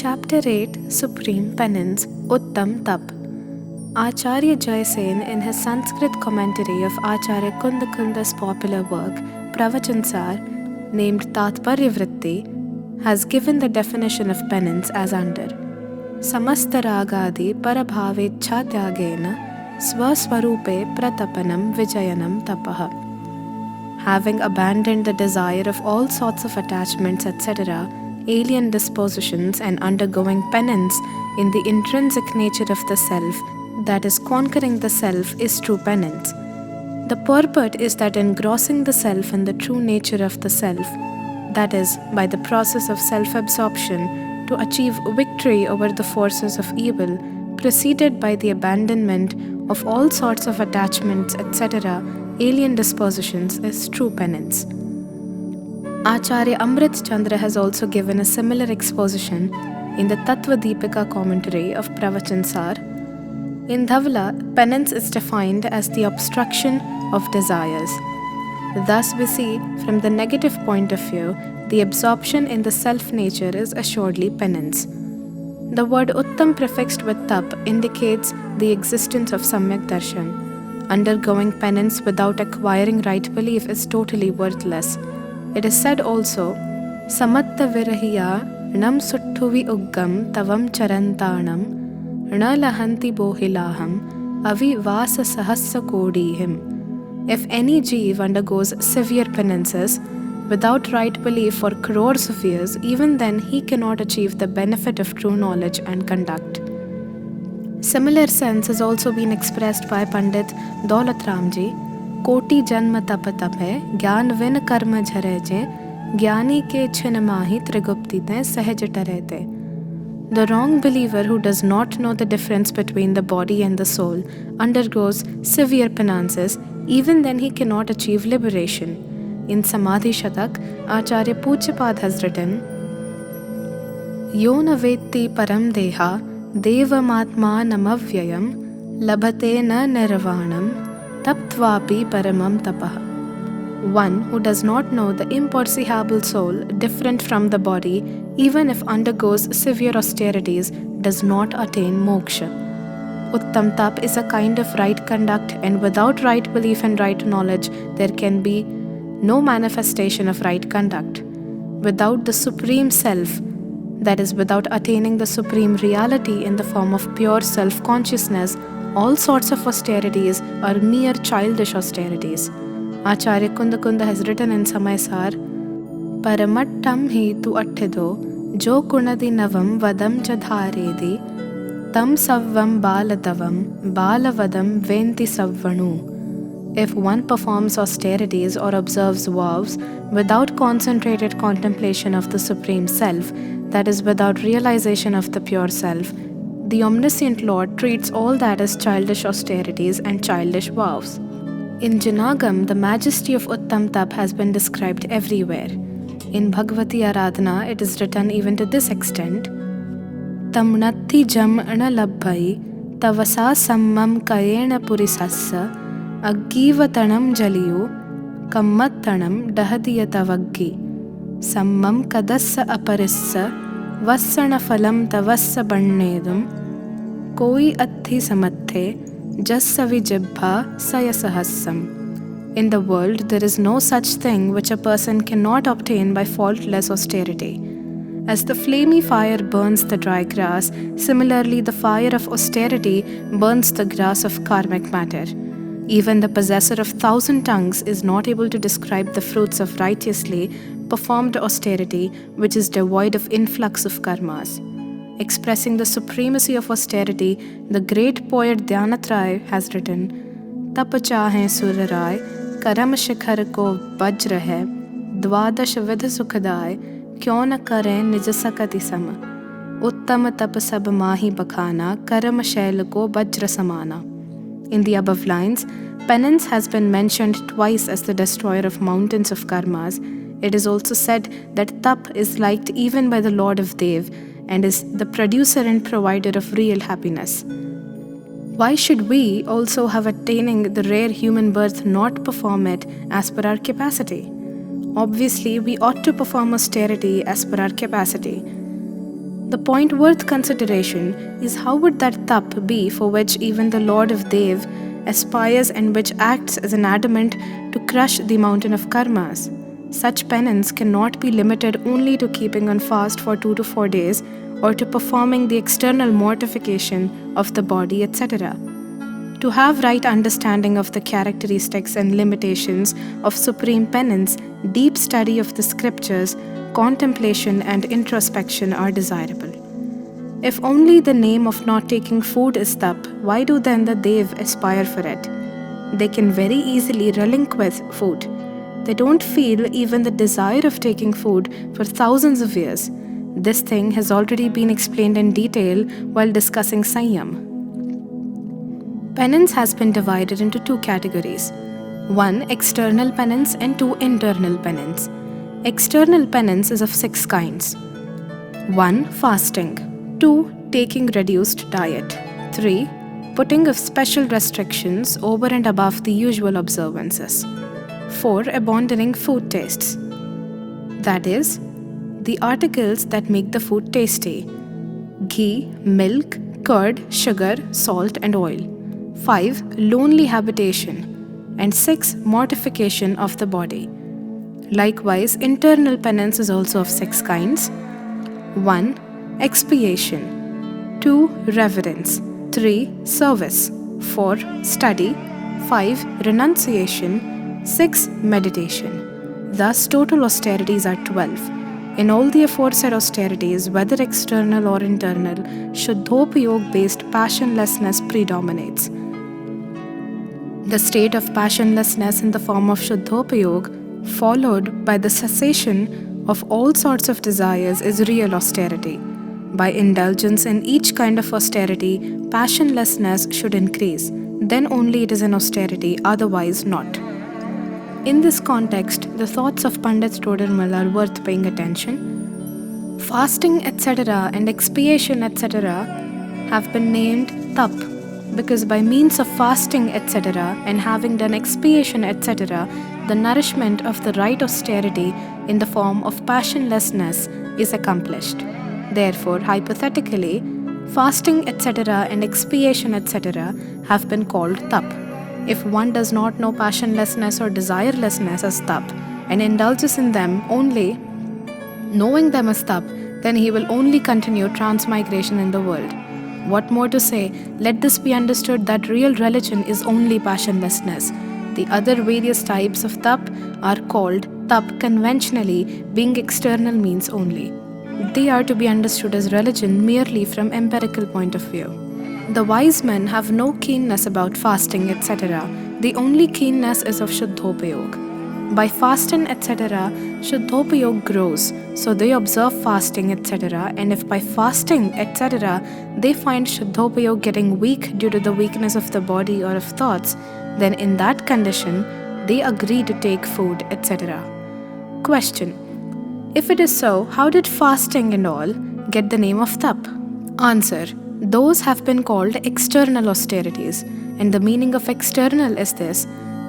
Chapter 8 Supreme Penance Uttam Tap. Acharya Jayasen, in his Sanskrit commentary of Acharya Kundakunda's popular work Pravachan-sar, named Tatparya Vritti, has given the definition of penance as under: Samastaragadi parabhavechchatyagena swaswarupe pratapanam vijayanam tapaha. Having abandoned the desire of all sorts of attachments, etc., alien dispositions, and undergoing penance in the intrinsic nature of the self, that is, conquering the self, is true penance. The purport is that engrossing the self in the true nature of the self, that is, by the process of self-absorption, to achieve victory over the forces of evil, preceded by the abandonment of all sorts of attachments, etc., alien dispositions, is true penance. Acharya Amrit Chandra has also given a similar exposition in the Tattva Deepika commentary of Pravachan-sar. In Dhavala, penance is defined as the obstruction of desires. Thus we see, from the negative point of view, the absorption in the self-nature is assuredly penance. The word Uttam prefixed with Tap indicates the existence of Samyak Darshan. Undergoing penance without acquiring right belief is totally worthless. It is said also, Samatta virahiya nam suttuvi uggam tavam charantanam na lahanti bohilaham avi vasa sahassa kodihim. If any jeev undergoes severe penances without right belief for crores of years, even then he cannot achieve the benefit of true knowledge and conduct. Similar sense has also been expressed by Pandit Daulat Ramji. कोटि जन्म तप तपे ज्ञान win कर्म झरेजे ज्ञानी के छिन माही त्रिगुप्तिते सहज टरेते. The wrong believer who does not know the difference between the body and the soul undergoes severe penances, even then he cannot achieve liberation. In Samadhi Shatak, Acharya Pujyapad has written, Yo na vetti param deha devamatma namavyayam labhate na nirvanam taptvapi paramam tapaha. One who does not know the imperishable soul different from the body, even if undergoes severe austerities, does not attain moksha. Uttam Tap is a kind of right conduct, and without right belief and right knowledge, there can be no manifestation of right conduct. Without the Supreme Self, that is, without attaining the Supreme Reality in the form of pure self-consciousness, all sorts of austerities are mere childish austerities. Acharya Kundakunda has written in Samaysar, Paramattam hi tu attido, jo kunadi navam vadam chadharedi, tam savvam baladavam, balavadam venti savvanu. If one performs austerities or observes vows without concentrated contemplation of the Supreme Self, that is, without realization of the pure Self, the Omniscient Lord treats all that as childish austerities and childish vows. In Janagam, the majesty of Uttam Tap has been described everywhere. In Bhagavati Aradhana, it is written even to this extent, Tamnatti jam analabhai tavasa sammam kayena purisassa aggivatanam jaliyu kammattanam dahadiyatavaggi sammam kadassa aparissa vassana phalam tavassa bannedum koi athi samathe jassavi jibha sayasahassam. In the world, there is no such thing which a person cannot obtain by faultless austerity. As the flamey fire burns the dry grass, similarly the fire of austerity burns the grass of karmic matter. Even the possessor of 1,000 tongues is not able to describe the fruits of righteously performed austerity, which is devoid of influx of karmas. Expressing the supremacy of austerity, the great poet Dhyanatraya has written, Tap chahe suraray, karam shikhar ko vajra hai, dwadash vidh sukhadaay, kyon na kare nij sakati sama, uttam tap sab mahi bakhana, karam shail ko vajra samana. In the above lines, penance has been mentioned twice as the destroyer of mountains of karmas. It is also said that Tap is liked even by the Lord of Dev and is the producer and provider of real happiness. Why should we, also have attaining the rare human birth, not perform it as per our capacity? Obviously, we ought to perform austerity as per our capacity. The point worth consideration is how would that tap be for which even the Lord of Dev aspires and which acts as an adamant to crush the mountain of karmas. Such penance cannot be limited only to keeping on fast for 2 to 4 days or to performing the external mortification of the body, etc. To have right understanding of the characteristics and limitations of supreme penance, deep study of the scriptures, contemplation and introspection are desirable. If only the name of not taking food is tap, why do then the Dev aspire for it? They can very easily relinquish food. They don't feel even the desire of taking food for thousands of years. This thing has already been explained in detail while discussing Sanyam. Penance has been divided into 2 categories. 1. External penance and 2. Internal penance. External penance is of 6 kinds. 1. Fasting. 2. Taking reduced diet. 3. Putting of special restrictions over and above the usual observances. 4. Abandoning food tastes. That is, the articles that make the food tasty: ghee, milk, curd, sugar, salt and oil. 5. Lonely habitation. And 6. Mortification of the body. Likewise, internal penance is also of 6 kinds. 1. Expiation. 2. Reverence. 3. Service. 4. Study. 5. Renunciation. 6. Meditation. Thus, total austerities are 12. In all the aforesaid austerities, whether external or internal, Shuddhopayog-based passionlessness predominates. The state of passionlessness in the form of Shuddhopayog, followed by the cessation of all sorts of desires, is real austerity. By indulgence in each kind of austerity, passionlessness should increase. Then only it is an austerity, otherwise not. In this context, the thoughts of Pandit Todarmal are worth paying attention. Fasting, etc., and expiation, etc., have been named tap, because by means of fasting, etc., and having done expiation, etc., the nourishment of the right austerity in the form of passionlessness is accomplished. Therefore, hypothetically, fasting, etc., and expiation, etc., have been called tap. If one does not know passionlessness or desirelessness as tap and indulges in them only, knowing them as tap, then he will only continue transmigration in the world. What more to say? Let this be understood that real religion is only passionlessness. The other various types of tap are called tap conventionally, being external means only. They are to be understood as religion merely from empirical point of view. The wise men have no keenness about fasting, etc. The only keenness is of Shuddhopayog. By fasting, etc., Shuddhopayog grows, so they observe fasting, etc. And if by fasting, etc., they find Shuddhopayog getting weak due to the weakness of the body or of thoughts, then in that condition, they agree to take food, etc. Question: if it is so, how did fasting and all get the name of tap? Answer: those have been called external austerities, and the meaning of external is this: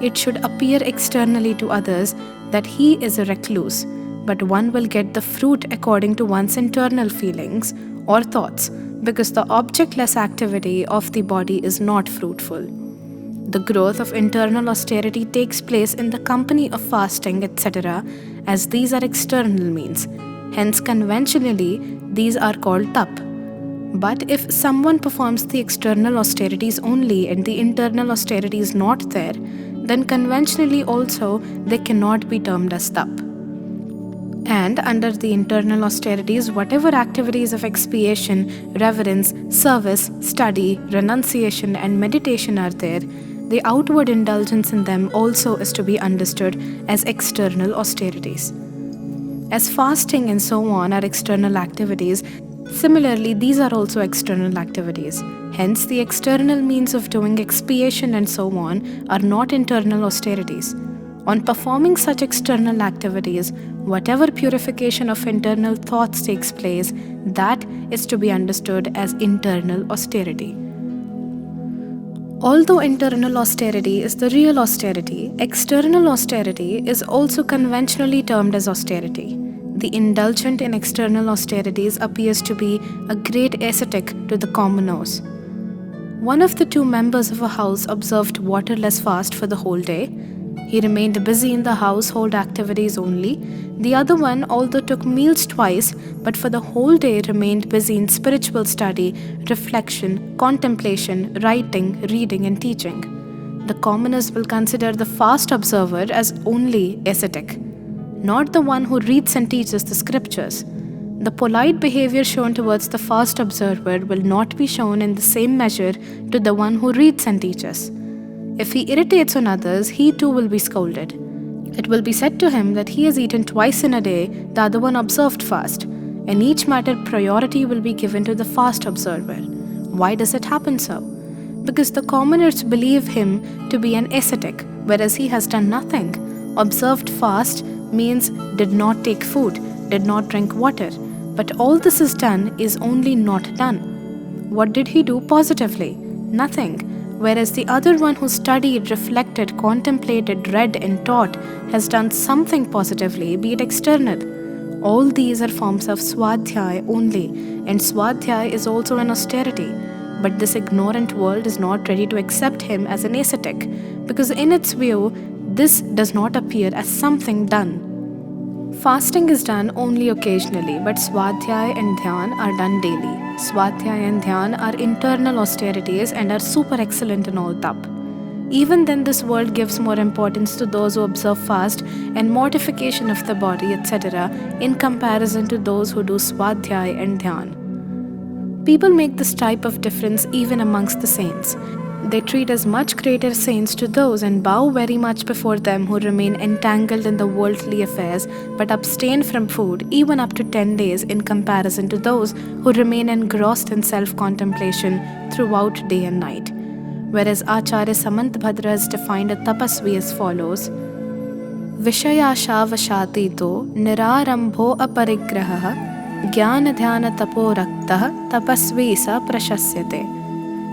it should appear externally to others that he is a recluse, but one will get the fruit according to one's internal feelings or thoughts, because the objectless activity of the body is not fruitful. The growth of internal austerity takes place in the company of fasting, etc., as these are external means. Hence, conventionally, these are called tap. But if someone performs the external austerities only and the internal austerity is not there, then conventionally also they cannot be termed as tap. And under the internal austerities, whatever activities of expiation, reverence, service, study, renunciation and meditation are there, the outward indulgence in them also is to be understood as external austerities. As fasting and so on are external activities, similarly these are also external activities. Hence, the external means of doing expiation and so on are not internal austerities. On performing such external activities, whatever purification of internal thoughts takes place, that is to be understood as internal austerity. Although internal austerity is the real austerity, external austerity is also conventionally termed as austerity. The indulgent in external austerities appears to be a great ascetic to the commoners. One of the two members of a house observed waterless fast for the whole day. He remained busy in the household activities only. The other one, although took meals twice, but for the whole day remained busy in spiritual study, reflection, contemplation, writing, reading, and teaching. The commoners will consider the fast observer as only ascetic, not the one who reads and teaches the scriptures. The polite behavior shown towards the fast observer will not be shown in the same measure to the one who reads and teaches. If he irritates on others, he too will be scolded. It will be said to him that he has eaten twice in a day, the other one observed fast. In each matter, priority will be given to the fast observer. Why does it happen so? Because the commoners believe him to be an ascetic, whereas he has done nothing. Observed fast means did not take food, did not drink water. But all this is done is only not done. What did he do positively? Nothing. Whereas the other one who studied, reflected, contemplated, read and taught has done something positively, be it external. All these are forms of swadhyaya only, and swadhyaya is also an austerity. But this ignorant world is not ready to accept him as an ascetic, because in its view, this does not appear as something done. Fasting is done only occasionally, but Swadhyaya and Dhyan are done daily. Swadhyaya and Dhyan are internal austerities and are super excellent in all Tap. Even then, this world gives more importance to those who observe fast and mortification of the body, etc., in comparison to those who do Swadhyaya and Dhyan. People make this type of difference even amongst the saints. They treat as much greater saints to those and bow very much before them who remain entangled in the worldly affairs but abstain from food even up to 10 days in comparison to those who remain engrossed in self-contemplation throughout day and night. Whereas Acharya Samantabhadra has defined a tapasvi as follows: Vishayashavashatito nirarambho aparigrahah jnana dhyana tapo raktah tapasvi sa prashasyate.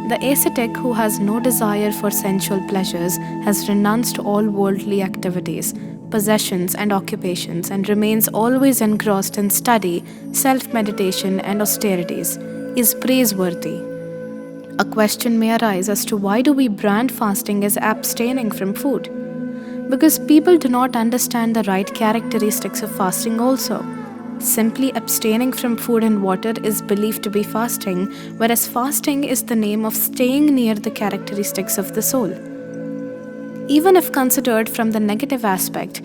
The ascetic who has no desire for sensual pleasures has renounced all worldly activities, possessions and occupations and remains always engrossed in study, self-meditation and austerities, is praiseworthy. A question may arise as to why do we brand fasting as abstaining from food? Because people do not understand the right characteristics of fasting also. Simply abstaining from food and water is believed to be fasting, whereas fasting is the name of staying near the characteristics of the soul. Even if considered from the negative aspect,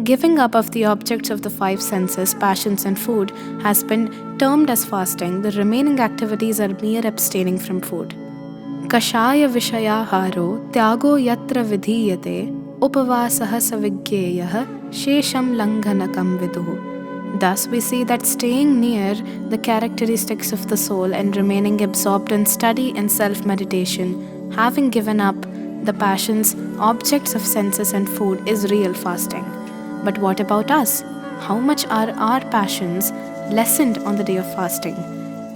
giving up of the objects of the five senses, passions and food has been termed as fasting. The remaining activities are mere abstaining from food. Kashaya vishaya haro tyago yatra vidhiyate upavasah savigyeyah shesham langhanakam viduhu. Thus, we see that staying near the characteristics of the soul and remaining absorbed in study and self-meditation, having given up the passions, objects of senses and food, is real fasting. But what about us? How much are our passions lessened on the day of fasting?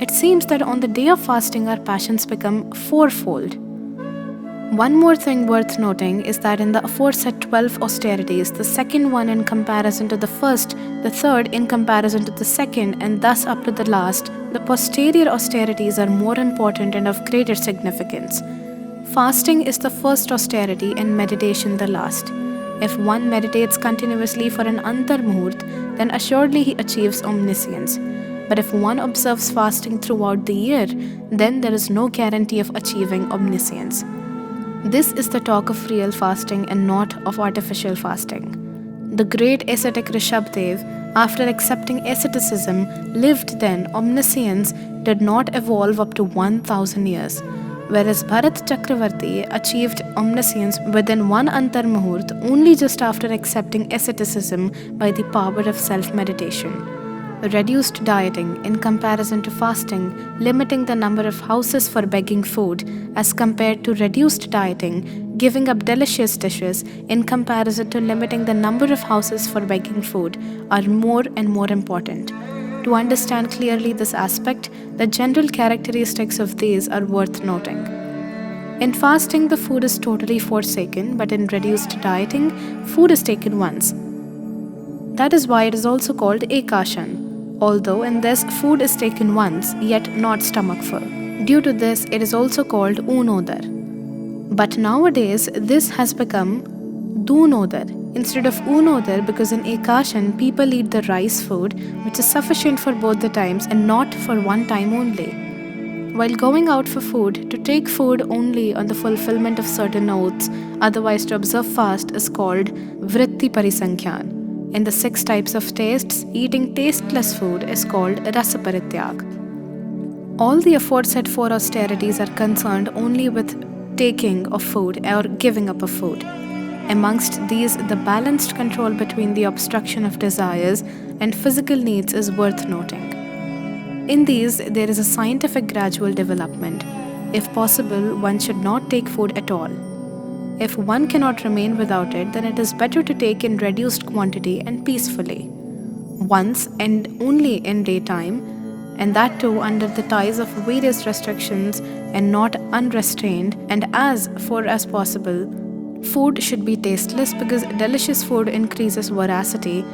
It seems that on the day of fasting, our passions become fourfold. One more thing worth noting is that in the aforesaid 12 austerities, the second one in comparison to the first, the third in comparison to the second, and thus up to the last, the posterior austerities are more important and of greater significance. Fasting is the first austerity and meditation the last. If one meditates continuously for an antarmuhurt, then assuredly he achieves omniscience. But if one observes fasting throughout the year, then there is no guarantee of achieving omniscience. This is the talk of real fasting and not of artificial fasting. The great ascetic Rishabdev, after accepting asceticism, lived then. Omniscience did not evolve up to 1,000 years, whereas Bharat Chakravarti achieved omniscience within one antarmuhurt only just after accepting asceticism by the power of self-meditation. Reduced dieting in comparison to fasting, limiting the number of houses for begging food as compared to reduced dieting, giving up delicious dishes in comparison to limiting the number of houses for begging food, are more and more important. To understand clearly this aspect, the general characteristics of these are worth noting. In fasting, the food is totally forsaken, but in reduced dieting, food is taken once. That is why it is also called Ekashan, although in this food is taken once, yet not stomach full. Due to this, it is also called Unodar. But nowadays, this has become Dunodar instead of Unodar, because in Ekashan, people eat the rice food, which is sufficient for both the times and not for one time only. While going out for food, to take food only on the fulfillment of certain oaths, otherwise to observe fast, is called Vritti Parisankhyan. In the 6 types of tastes, eating tasteless food is called Rasa Parityag. All the aforesaid 4 austerities are concerned only with taking of food or giving up of food. Amongst these, the balanced control between the obstruction of desires and physical needs is worth noting. In these, there is a scientific gradual development. If possible, one should not take food at all. If one cannot remain without it, then it is better to take in reduced quantity and peacefully. Once and only in daytime, and that too under the ties of various restrictions and not unrestrained, and as far as possible. Food should be tasteless because delicious food increases voracity,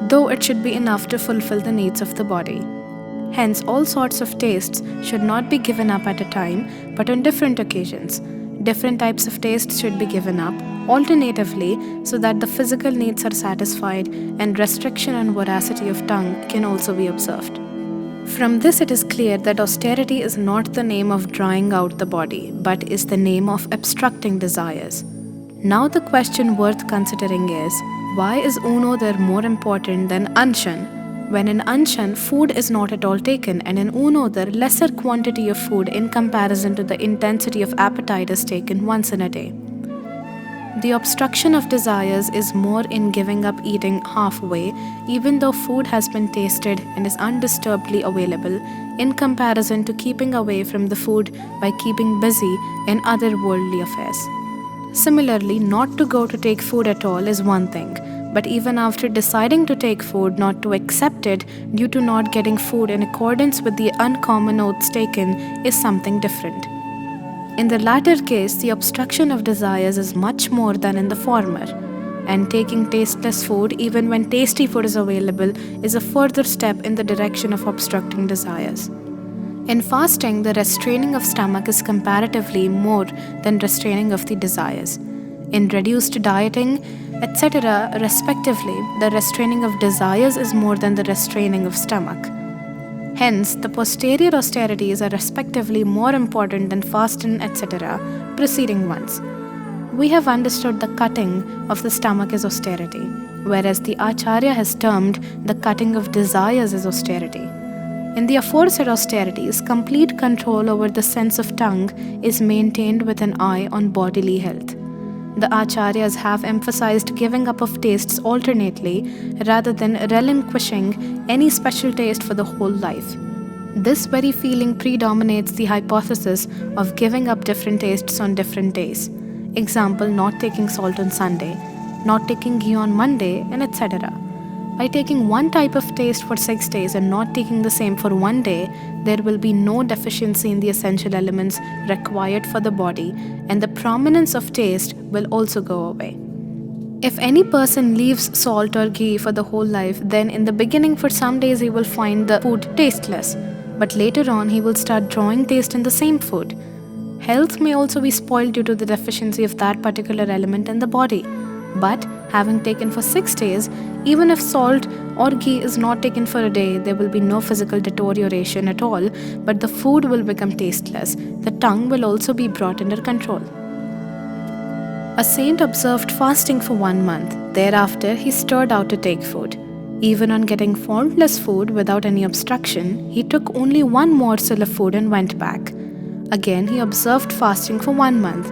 though it should be enough to fulfill the needs of the body. Hence, all sorts of tastes should not be given up at a time, but on different occasions. Different types of tastes should be given up alternatively so that the physical needs are satisfied and restriction and voracity of tongue can also be observed. From this, it is clear that austerity is not the name of drawing out the body, but is the name of obstructing desires. Now the question worth considering is, why is Unodar more important than Anshan? When in Anshan, food is not at all taken, and in Unodar, lesser quantity of food in comparison to the intensity of appetite is taken once in a day. The obstruction of desires is more in giving up eating halfway, even though food has been tasted and is undisturbedly available, in comparison to keeping away from the food by keeping busy in other worldly affairs. Similarly, not to go to take food at all is one thing, but even after deciding to take food, not to accept it due to not getting food in accordance with the uncommon oaths taken is something different. In the latter case, the obstruction of desires is much more than in the former, and taking tasteless food even when tasty food is available is a further step in the direction of obstructing desires. In fasting, the restraining of stomach is comparatively more than restraining of the desires. In reduced dieting, etc., respectively, the restraining of desires is more than the restraining of stomach. Hence, the posterior austerities are respectively more important than fasting, etc., preceding ones. We have understood the cutting of the stomach as austerity, whereas the Acharya has termed the cutting of desires as austerity. In the aforesaid austerities, complete control over the sense of tongue is maintained with an eye on bodily health. The Acharyas have emphasized giving up of tastes alternately rather than relinquishing any special taste for the whole life. This very feeling predominates the hypothesis of giving up different tastes on different days. Example, not taking salt on Sunday, not taking ghee on Monday, and etc. By taking one type of taste for 6 days and not taking the same for 1 day, there will be no deficiency in the essential elements required for the body, and the prominence of taste will also go away. If any person leaves salt or ghee for the whole life, then in the beginning for some days he will find the food tasteless, but later on he will start drawing taste in the same food. Health may also be spoiled due to the deficiency of that particular element in the body. But having taken for 6 days, even if salt or ghee is not taken for a day, there will be no physical deterioration at all, but the food will become tasteless. The tongue will also be brought under control. A saint observed fasting for 1 month. Thereafter, he stirred out to take food. Even on getting faultless food without any obstruction, he took only 1 morsel of food and went back. Again, he observed fasting for 1 month.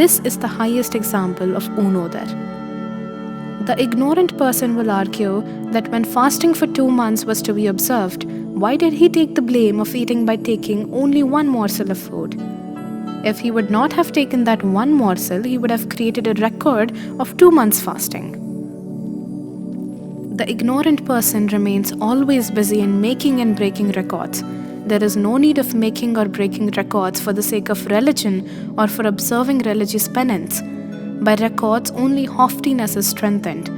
This is the highest example of Unodar. The ignorant person will argue that when fasting for 2 months was to be observed, why did he take the blame of eating by taking only 1 morsel of food? If he would not have taken that 1 morsel, he would have created a record of 2 months fasting. The ignorant person remains always busy in making and breaking records. There is no need of making or breaking records for the sake of religion or for observing religious penance. By records, only haughtiness is strengthened.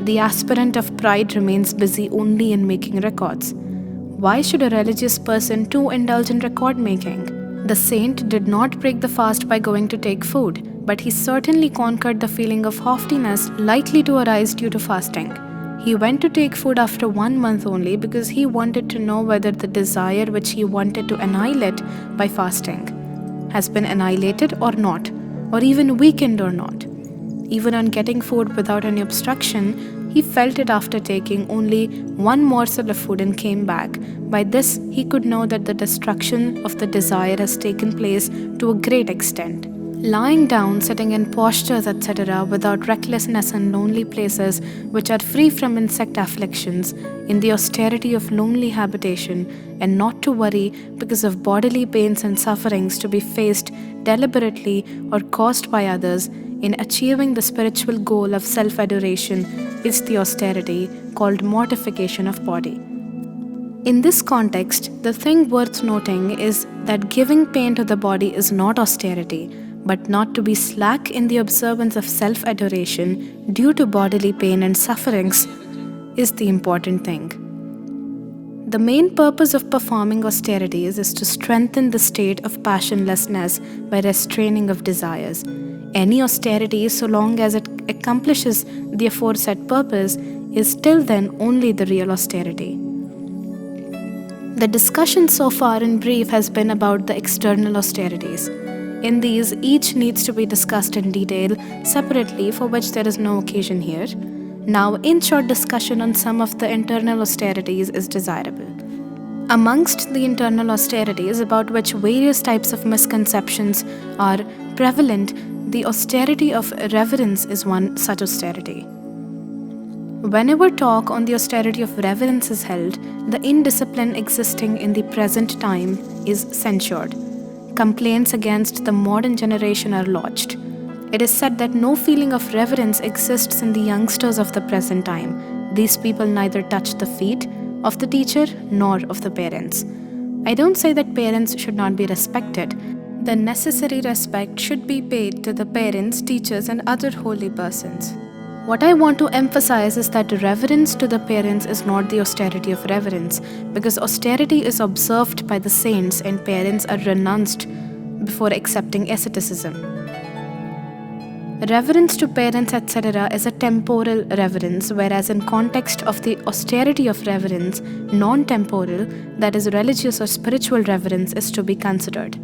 The aspirant of pride remains busy only in making records. Why should a religious person too indulge in record making? The saint did not break the fast by going to take food, but he certainly conquered the feeling of haughtiness likely to arise due to fasting. He went to take food after 1 month only because he wanted to know whether the desire which he wanted to annihilate by fasting has been annihilated or not, or even weakened or not. Even on getting food without any obstruction, he felt it after taking only 1 morsel of food and came back. By this, he could know that the destruction of the desire has taken place to a great extent. Lying down, sitting in postures, etc., without recklessness in lonely places which are free from insect afflictions, in the austerity of lonely habitation, and not to worry because of bodily pains and sufferings to be faced deliberately or caused by others, in achieving the spiritual goal of self-adoration is the austerity called mortification of body. In this context, the thing worth noting is that giving pain to the body is not austerity, but not to be slack in the observance of self-adoration due to bodily pain and sufferings is the important thing. The main purpose of performing austerities is to strengthen the state of passionlessness by restraining of desires. Any austerity, so long as it accomplishes the aforesaid purpose, is till then only the real austerity. The discussion so far in brief has been about the external austerities. In these, each needs to be discussed in detail separately, for which there is no occasion here. Now, in short discussion on some of the internal austerities is desirable. Amongst the internal austerities, about which various types of misconceptions are prevalent, the austerity of reverence is one such austerity. Whenever talk on the austerity of reverence is held, the indiscipline existing in the present time is censured. Complaints against the modern generation are lodged. It is said that no feeling of reverence exists in the youngsters of the present time. These people neither touch the feet of the teacher nor of the parents. I don't say that parents should not be respected. The necessary respect should be paid to the parents, teachers, and other holy persons. What I want to emphasize is that reverence to the parents is not the austerity of reverence, because austerity is observed by the saints and parents are renounced before accepting asceticism. Reverence to parents, etc., is a temporal reverence, whereas in context of the austerity of reverence, non-temporal, that is religious or spiritual reverence, is to be considered.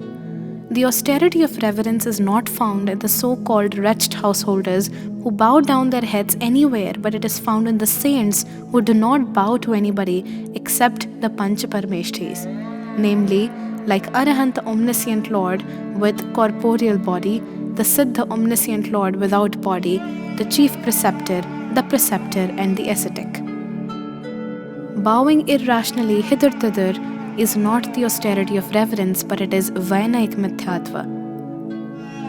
The austerity of reverence is not found in the so-called wretched householders who bow down their heads anywhere, but it is found in the saints who do not bow to anybody except the Panchaparmeshthis, namely, like Arahant omniscient Lord with corporeal body, the Siddha omniscient Lord without body, the chief preceptor, the preceptor, and the ascetic. Bowing irrationally hither-thither is not the austerity of reverence, but it is Vainaik Mithyatva.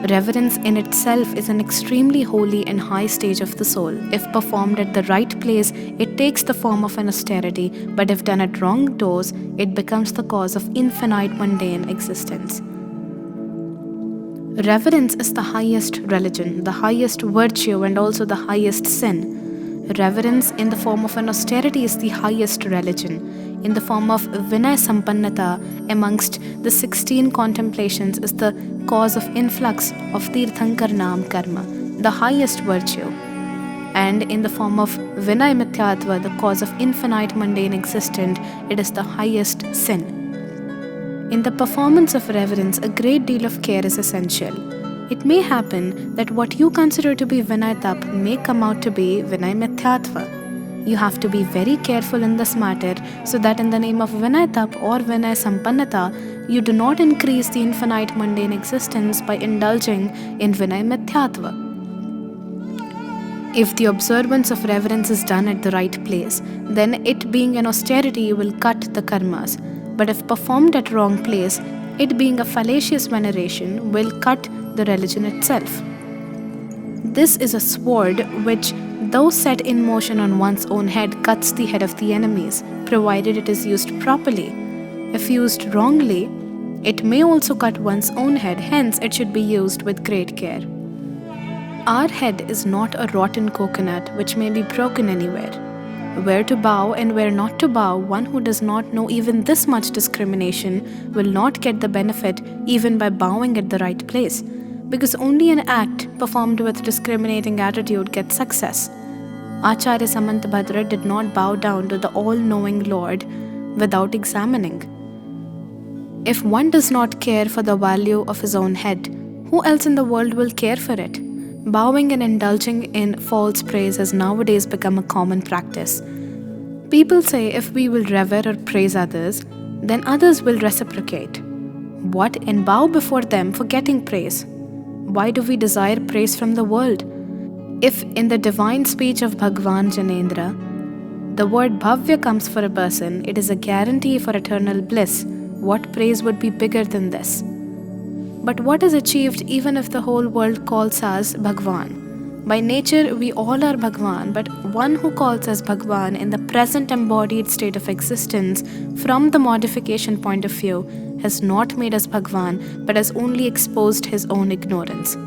Reverence in itself is an extremely holy and high stage of the soul. If performed at the right place, it takes the form of an austerity, but if done at wrong dose, it becomes the cause of infinite mundane existence. Reverence is the highest religion, the highest virtue, and also the highest sin. Reverence in the form of an austerity is the highest religion. In the form of Vinay Sampannata amongst the 16 contemplations is the cause of influx of Tirthankarnam karma, the highest virtue. And in the form of Vinay Mithyatva, the cause of infinite mundane existence, it is the highest sin. In the performance of reverence, a great deal of care is essential. It may happen that what you consider to be Vinay Tap may come out to be Vinay Mithyatva. You have to be very careful in this matter so that in the name of Vinay Tap or Vinay Sampannata, you do not increase the infinite mundane existence by indulging in Vinay Mithyatva. If the observance of reverence is done at the right place, then it being an austerity will cut the karmas. But if performed at wrong place, it being a fallacious veneration will cut the religion itself. This is a sword which, though set in motion on one's own head, cuts the head of the enemies, provided it is used properly. If used wrongly, it may also cut one's own head, hence it should be used with great care. Our head is not a rotten coconut which may be broken anywhere. Where to bow and where not to bow, one who does not know even this much discrimination will not get the benefit even by bowing at the right place, because only an act performed with discriminating attitude gets success. Acharya Samantabhadra did not bow down to the all-knowing Lord without examining. If one does not care for the value of his own head, who else in the world will care for it? Bowing and indulging in false praise has nowadays become a common practice. People say if we will revere or praise others, then others will reciprocate. What, and bow before them for getting praise? Why do we desire praise from the world? If in the divine speech of Bhagwan Janendra, the word Bhavya comes for a person, it is a guarantee for eternal bliss. What praise would be bigger than this? But what is achieved even if the whole world calls us Bhagwan? By nature, we all are Bhagwan, but one who calls us Bhagwan in the present embodied state of existence from the modification point of view has not made us Bhagwan, but has only exposed his own ignorance.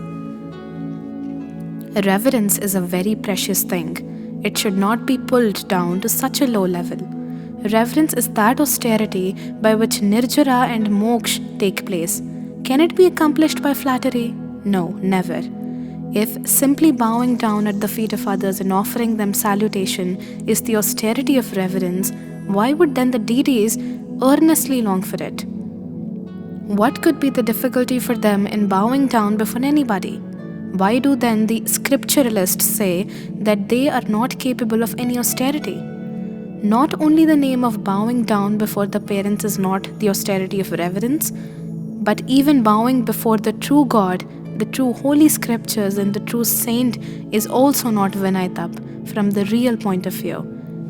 Reverence is a very precious thing. It should not be pulled down to such a low level. Reverence is that austerity by which nirjara and moksha take place. Can it be accomplished by flattery? No, never. If simply bowing down at the feet of others and offering them salutation is the austerity of reverence, why would then the deities earnestly long for it? What could be the difficulty for them in bowing down before anybody? Why do then the scripturalists say that they are not capable of any austerity? Not only the name of bowing down before the parents is not the austerity of reverence, but even bowing before the true God, the true holy scriptures and the true saint is also not Vinay Tap from the real point of view.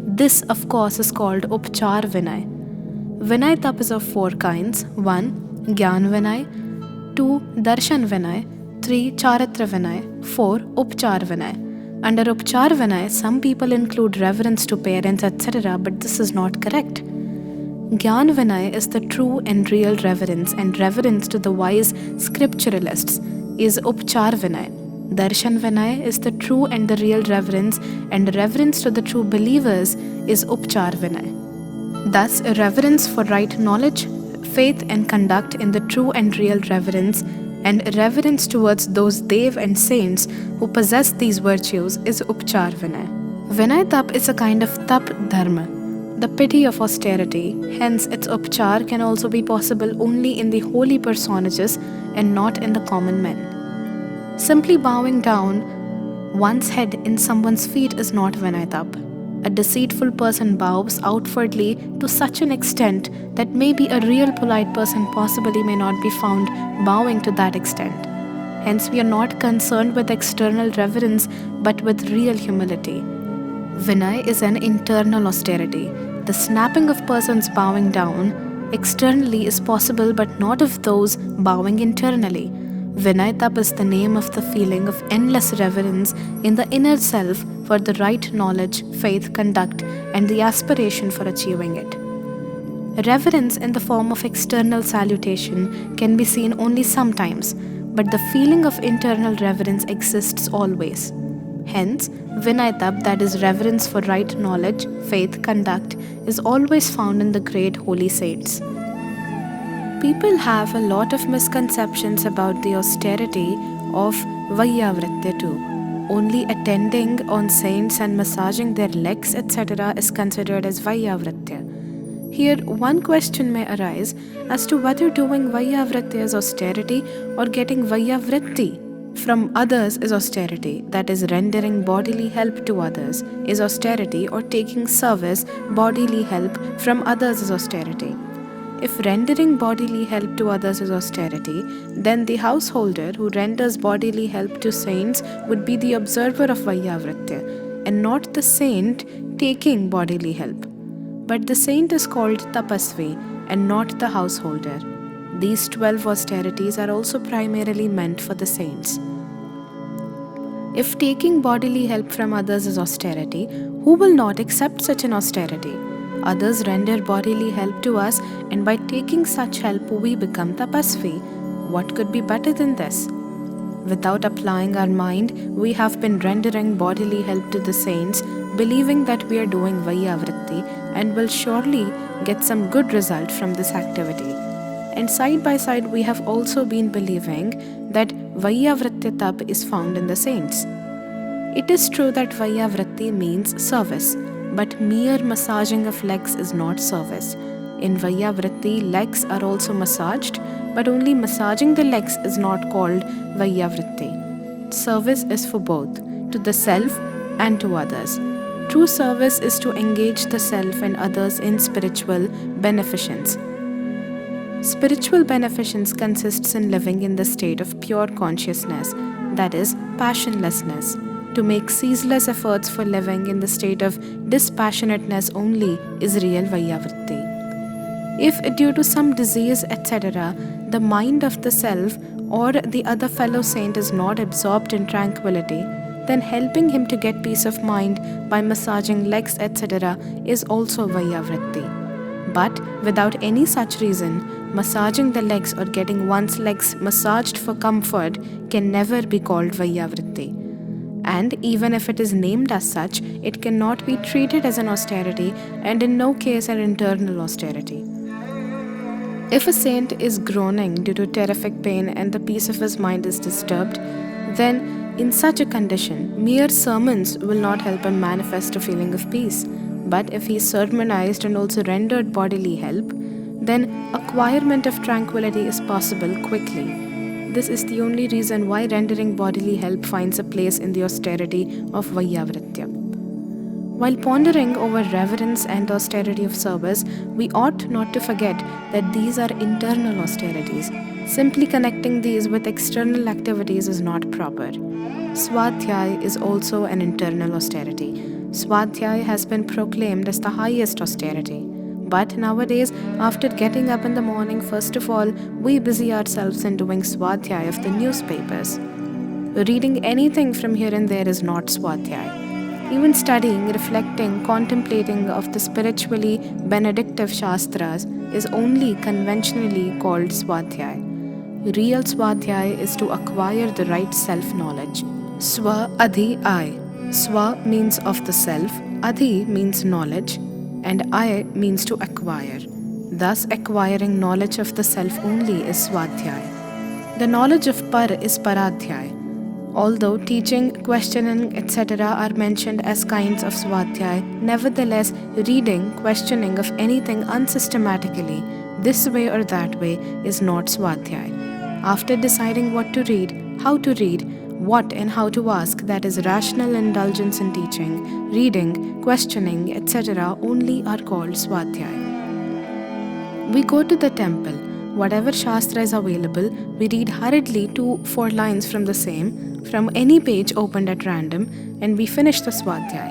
This of course is called Upchar Vinay. Vinay Tap is of 4 kinds. 1. Gyan Vinay, 2. Darshan Vinay, 3. Charitra Vinay, 4. Upchar Vinay. Under Upchar Vinay, some people include reverence to parents, etc., but this is not correct. Gyan Vinay is the true and real reverence, and reverence to the wise scripturalists is Upchar Vinay. Darshan Vinay is the true and the real reverence, and reverence to the true believers is Upchar Vinay. Thus, reverence for right knowledge, faith and conduct in the true and real reverence, and reverence towards those Dev and saints who possess these virtues is Upchar Vinay. Vinay Tap is a kind of Tap Dharma, the pity of austerity, hence its Upchar can also be possible only in the holy personages and not in the common men. Simply bowing down one's head in someone's feet is not Vinay Tap. A deceitful person bows outwardly to such an extent that maybe a real polite person possibly may not be found bowing to that extent. Hence, we are not concerned with external reverence but with real humility. Vinay is an internal austerity. The snapping of persons bowing down externally is possible but not of those bowing internally. Vinay Tap is the name of the feeling of endless reverence in the inner self for the right knowledge, faith, conduct, and the aspiration for achieving it. Reverence in the form of external salutation can be seen only sometimes, but the feeling of internal reverence exists always. Hence, Vinay Tap, that is reverence for right knowledge, faith, conduct, is always found in the great holy saints. People have a lot of misconceptions about the austerity of Vaiyavritya too. Only attending on saints and massaging their legs, etc. is considered as Vaiyavritya. Here, one question may arise as to whether doing Vaiyavritya is austerity or getting Vaiyavritti from others is austerity, that is, rendering bodily help to others is austerity, or taking service, bodily help from others is austerity. If rendering bodily help to others is austerity, then the householder who renders bodily help to saints would be the observer of Vaiyavritya, and not the saint taking bodily help. But the saint is called Tapasvi and not the householder. These 12 austerities are also primarily meant for the saints. If taking bodily help from others is austerity, who will not accept such an austerity? Others render bodily help to us, and by taking such help we become tapasvi. What could be better than this? Without applying our mind, we have been rendering bodily help to the saints, believing that we are doing Vaiyavritti and will surely get some good result from this activity. And side by side, we have also been believing that Vaiyavritti Tap is found in the saints. It is true that Vaiyavritti means service, but mere massaging of legs is not service. In Vaiyavritti, legs are also massaged, but only massaging the legs is not called Vaiyavritti. Service is for both, to the self and to others. True service is to engage the self and others in spiritual beneficence. Spiritual beneficence consists in living in the state of pure consciousness, that is, passionlessness. To make ceaseless efforts for living in the state of dispassionateness only is real Vaiyavritti. If due to some disease, etc., the mind of the self or the other fellow saint is not absorbed in tranquility, then helping him to get peace of mind by massaging legs, etc., is also Vaiyavritti. But without any such reason, massaging the legs or getting one's legs massaged for comfort can never be called Vaiyavritti. And even if it is named as such, it cannot be treated as an austerity and in no case an internal austerity. If a saint is groaning due to terrific pain and the peace of his mind is disturbed, then in such a condition, mere sermons will not help him manifest a feeling of peace. But if he is sermonized and also rendered bodily help, then acquirement of tranquility is possible quickly. This is the only reason why rendering bodily help finds a place in the austerity of Vaiyavritya. While pondering over reverence and austerity of service, we ought not to forget that these are internal austerities. Simply connecting these with external activities is not proper. Swadhyay is also an internal austerity. Swadhyay has been proclaimed as the highest austerity. But nowadays, after getting up in the morning, first of all, we busy ourselves in doing Swadhyay of the newspapers. Reading anything from here and there is not Swadhyay. Even studying, reflecting, contemplating of the spiritually benedictive Shastras is only conventionally called Swadhyay. Real Swadhyay is to acquire the right self-knowledge. Swa Adhi I. Swa means of the self, Adhi means knowledge, and I means to acquire. Thus, acquiring knowledge of the self only is Swadhyay. The knowledge of Par is Paradhyay. Although teaching, questioning, etc. are mentioned as kinds of Swadhyay, nevertheless, reading, questioning of anything unsystematically, this way or that way, is not Swadhyay. After deciding what to read, how to read, what and how to ask, that is rational indulgence in teaching, reading, questioning, etc. only are called Swadhyay. We go to the temple. Whatever Shastra is available, we read hurriedly 2-4 lines from the same, from any page opened at random, and we finish the Swadhyay.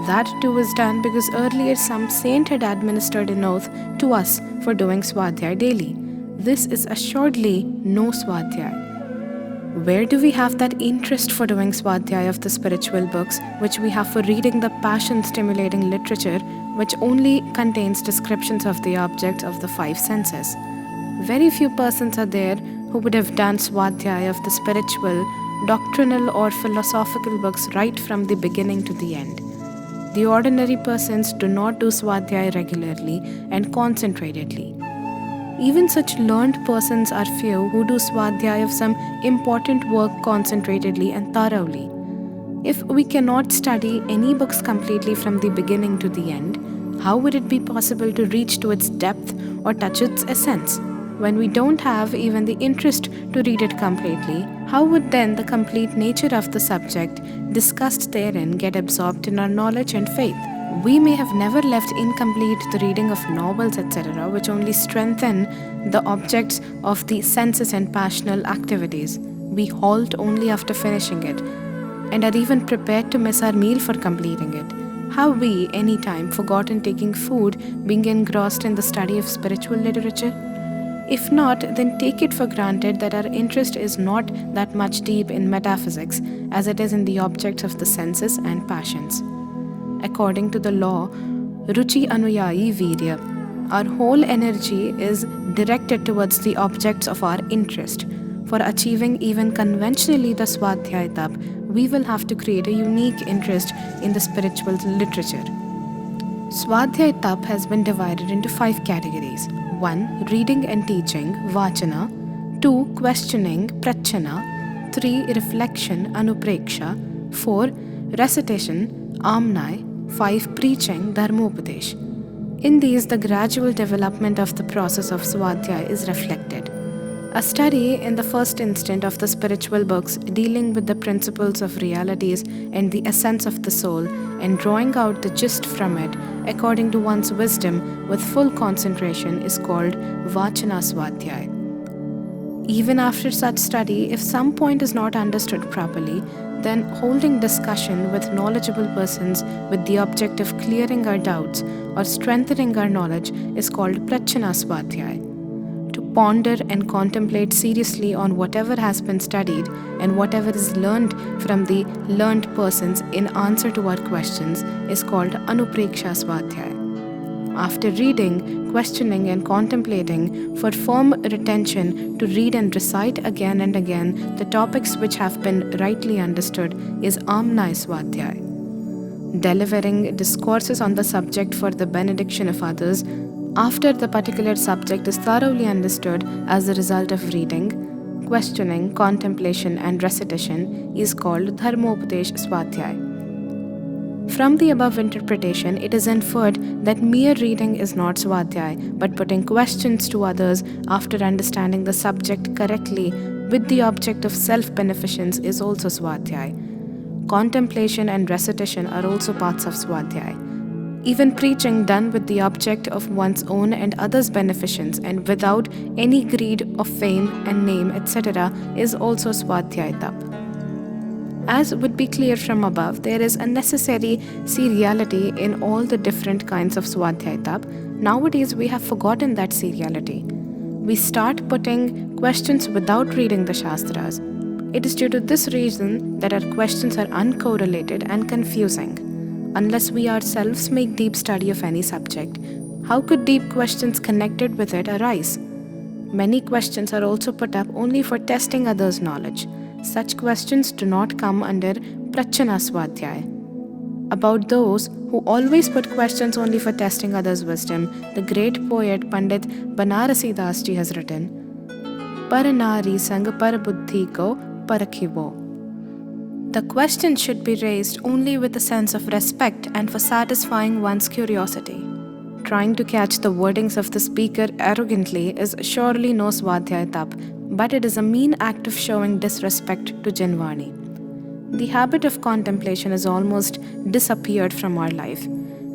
That too is done because earlier some saint had administered an oath to us for doing Swadhyay daily. This is assuredly no Swadhyay. Where do we have that interest for doing Swadhyay of the spiritual books, which we have for reading the passion-stimulating literature, which only contains descriptions of the objects of the 5 senses? Very few persons are there who would have done Swadhyay of the spiritual, doctrinal or philosophical books right from the beginning to the end. The ordinary persons do not do Swadhyay regularly and concentratedly. Even such learned persons are few who do Swadhyay of some important work concentratedly and thoroughly. If we cannot study any books completely from the beginning to the end, how would it be possible to reach to its depth or touch its essence? When we don't have even the interest to read it completely, how would then the complete nature of the subject discussed therein get absorbed in our knowledge and faith? We may have never left incomplete the reading of novels, etc., which only strengthen the objects of the senses and passional activities. We halt only after finishing it, and are even prepared to miss our meal for completing it. Have we, any time, forgotten taking food, being engrossed in the study of spiritual literature? If not, then take it for granted that our interest is not that much deep in metaphysics as it is in the objects of the senses and passions. According to the law, Ruchi Anuyayi Virya, our whole energy is directed towards the objects of our interest. For achieving even conventionally the Swadhyay Tap, we will have to create a unique interest in the spiritual literature. Swadhyay Tap has been divided into 5 categories. 1. Reading and teaching, Vachana. 2. Questioning, Prachana. 3. Reflection, Anupreksha. 4. Recitation, Amnai. 5. Preaching, Dharmopadesh. In these, the gradual development of the process of Swadhyay is reflected. A study in the first instant of the spiritual books dealing with the principles of realities and the essence of the soul and drawing out the gist from it according to one's wisdom with full concentration is called Vachana Swadhyay. Even after such study, if some point is not understood properly, then holding discussion with knowledgeable persons with the object of clearing our doubts or strengthening our knowledge is called Prachana Swadhyay. To ponder and contemplate seriously on whatever has been studied and whatever is learned from the learned persons in answer to our questions is called Anupreksha Swadhyay. After reading, questioning and contemplating for firm retention to read and recite again and again the topics which have been rightly understood is Amnai Swadhyay. Delivering discourses on the subject for the benediction of others after the particular subject is thoroughly understood as a result of reading, questioning, contemplation and recitation is called Dharmopadesh Swadhyay. From the above interpretation, it is inferred that mere reading is not Swadhyay, but putting questions to others after understanding the subject correctly with the object of self-beneficence is also Swadhyay. Contemplation and recitation are also parts of Swadhyay. Even preaching done with the object of one's own and others' beneficence and without any greed of fame and name, etc., is also Swadhyay Tap. As would be clear from above, there is a necessary seriality in all the different kinds of Swadhyay Tap. Nowadays, we have forgotten that seriality. We start putting questions without reading the Shastras. It is due to this reason that our questions are uncorrelated and confusing. Unless we ourselves make deep study of any subject, how could deep questions connected with it arise? Many questions are also put up only for testing others' knowledge. Such questions do not come under Prachana Swadhyay. About those who always put questions only for testing others' wisdom, the great poet Pandit Banarasi Das ji has written, Par nari sang par buddhi ko parakhivo. The question should be raised only with a sense of respect and for satisfying one's curiosity. Trying to catch the wordings of the speaker arrogantly is surely no Swadhyay Tap, but it is a mean act of showing disrespect to Janvani. The habit of contemplation has almost disappeared from our life.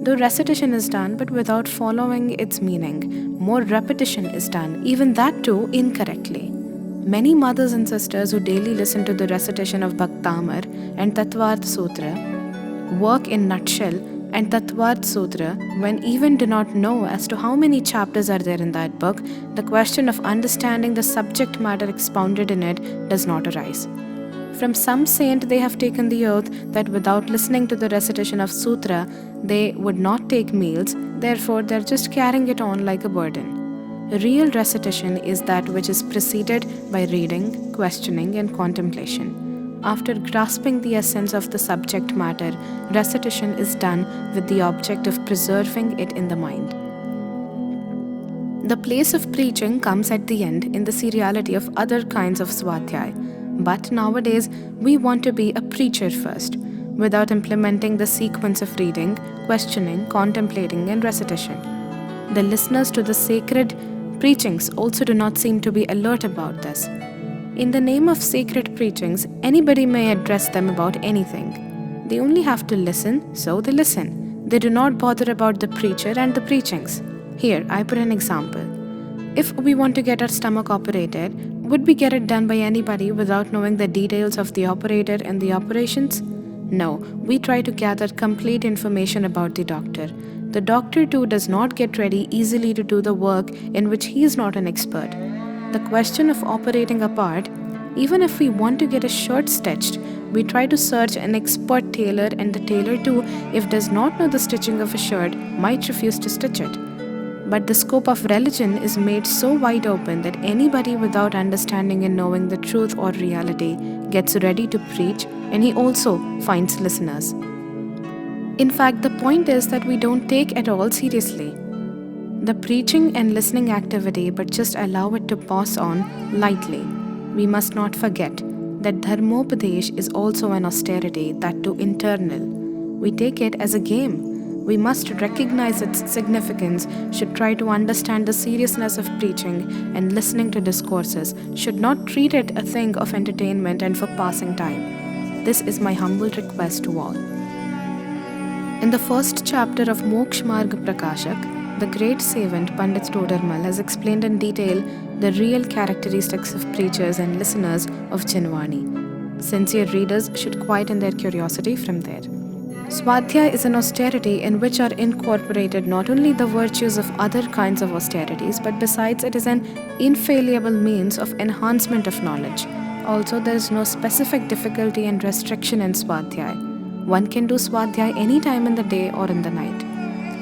Though recitation is done but without following its meaning, more repetition is done, even that too incorrectly. Many mothers and sisters who daily listen to the recitation of Bhaktamar and Tattvarth Sutra work in nutshell and Tattvarth Sutra when even do not know as to how many chapters are there in that book. The question of understanding the subject matter expounded in it does not arise. From some saint they have taken the oath that without listening to the recitation of Sutra, they would not take meals, therefore they are just carrying it on like a burden. Real recitation is that which is preceded by reading, questioning and contemplation. After grasping the essence of the subject matter, recitation is done with the object of preserving it in the mind. The place of preaching comes at the end in the seriality of other kinds of Swadhyay. But nowadays, we want to be a preacher first, without implementing the sequence of reading, questioning, contemplating and recitation. The listeners to the sacred preachings also do not seem to be alert about this. In the name of sacred preachings, anybody may address them about anything. They only have to listen, so they listen. They do not bother about the preacher and the preachings. Here, I put an example. If we want to get our stomach operated, would we get it done by anybody without knowing the details of the operator and the operations? No, we try to gather complete information about the doctor. The doctor too does not get ready easily to do the work in which he is not an expert. The question of operating a part, even if we want to get a shirt stitched, we try to search an expert tailor, and the tailor too, if does not know the stitching of a shirt, might refuse to stitch it. But the scope of religion is made so wide open that anybody without understanding and knowing the truth or reality gets ready to preach, and he also finds listeners. In fact, the point is that we don't take it all seriously the preaching and listening activity, but just allow it to pass on lightly. We must not forget that Dharmopadesh is also an austerity, that too internal. We take it as a game. We must recognize its significance, should try to understand the seriousness of preaching and listening to discourses, should not treat it a thing of entertainment and for passing time. This is my humble request to all. In the first chapter of Moksha Marga Prakashak, the great savant Pandit Todarmal has explained in detail the real characteristics of preachers and listeners of Chinwani. Sincere readers should quieten their curiosity from there. Swadhyaya is an austerity in which are incorporated not only the virtues of other kinds of austerities, but besides it is an infallible means of enhancement of knowledge. Also, there is no specific difficulty and restriction in Swadhyaya. One can do Swadhyaya any time in the day or in the night.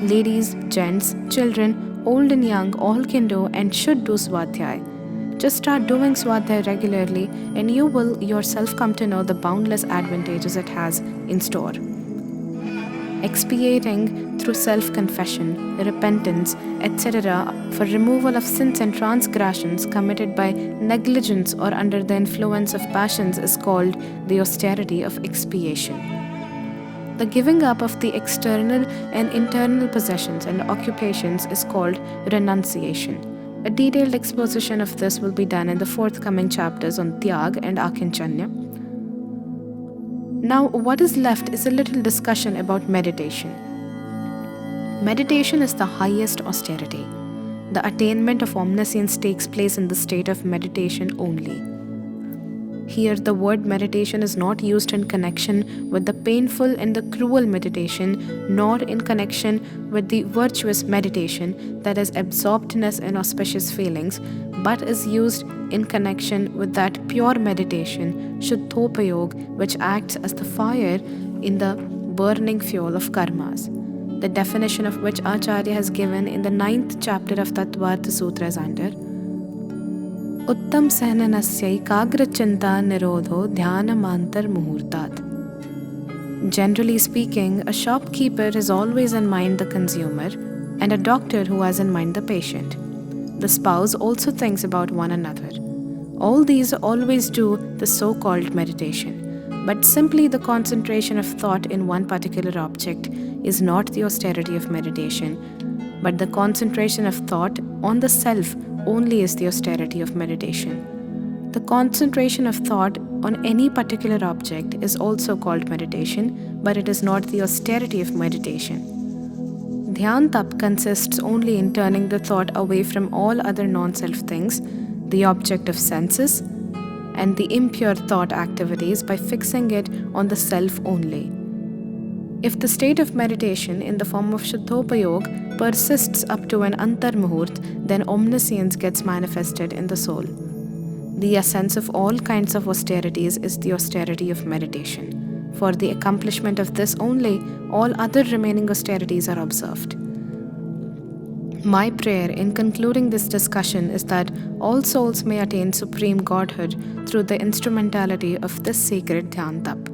Ladies, gents, children, old and young all can do and should do Swadhyaya. Just start doing Swadhyaya regularly and you will yourself come to know the boundless advantages it has in store. Expiating through self-confession, repentance, etc. for removal of sins and transgressions committed by negligence or under the influence of passions is called the austerity of expiation. The giving up of the external and internal possessions and occupations is called renunciation. A detailed exposition of this will be done in the forthcoming chapters on Tyag and Akinchanya. Now, what is left is a little discussion about meditation. Meditation is the highest austerity. The attainment of omniscience takes place in the state of meditation only. Here, the word meditation is not used in connection with the painful and the cruel meditation, nor in connection with the virtuous meditation, that is, absorptness in auspicious feelings, but is used in connection with that pure meditation, Shuddhopayog, which acts as the fire in the burning fuel of karmas. The definition of which Acharya has given in the 9th chapter of Tattvartha Sutra is under Uttam Sahananasya Ekagra Chinta Nirodho Dhyanamantar Muhurtat. Generally speaking, a shopkeeper has always in mind the consumer and a doctor who has in mind the patient. The spouse also thinks about one another. All these always do the so-called meditation, but simply the concentration of thought in one particular object is not the austerity of meditation, but the concentration of thought on the self only is the austerity of meditation. The concentration of thought on any particular object is also called meditation, but it is not the austerity of meditation. Dhyan Tap consists only in turning the thought away from all other non-self things, the object of senses, and the impure thought activities by fixing it on the self only. If the state of meditation in the form of Shuddhopayog persists up to an Antar Muhurt, then omniscience gets manifested in the soul. The essence of all kinds of austerities is the austerity of meditation. For the accomplishment of this only, all other remaining austerities are observed. My prayer in concluding this discussion is that all souls may attain supreme Godhood through the instrumentality of this sacred Dhyan Tap.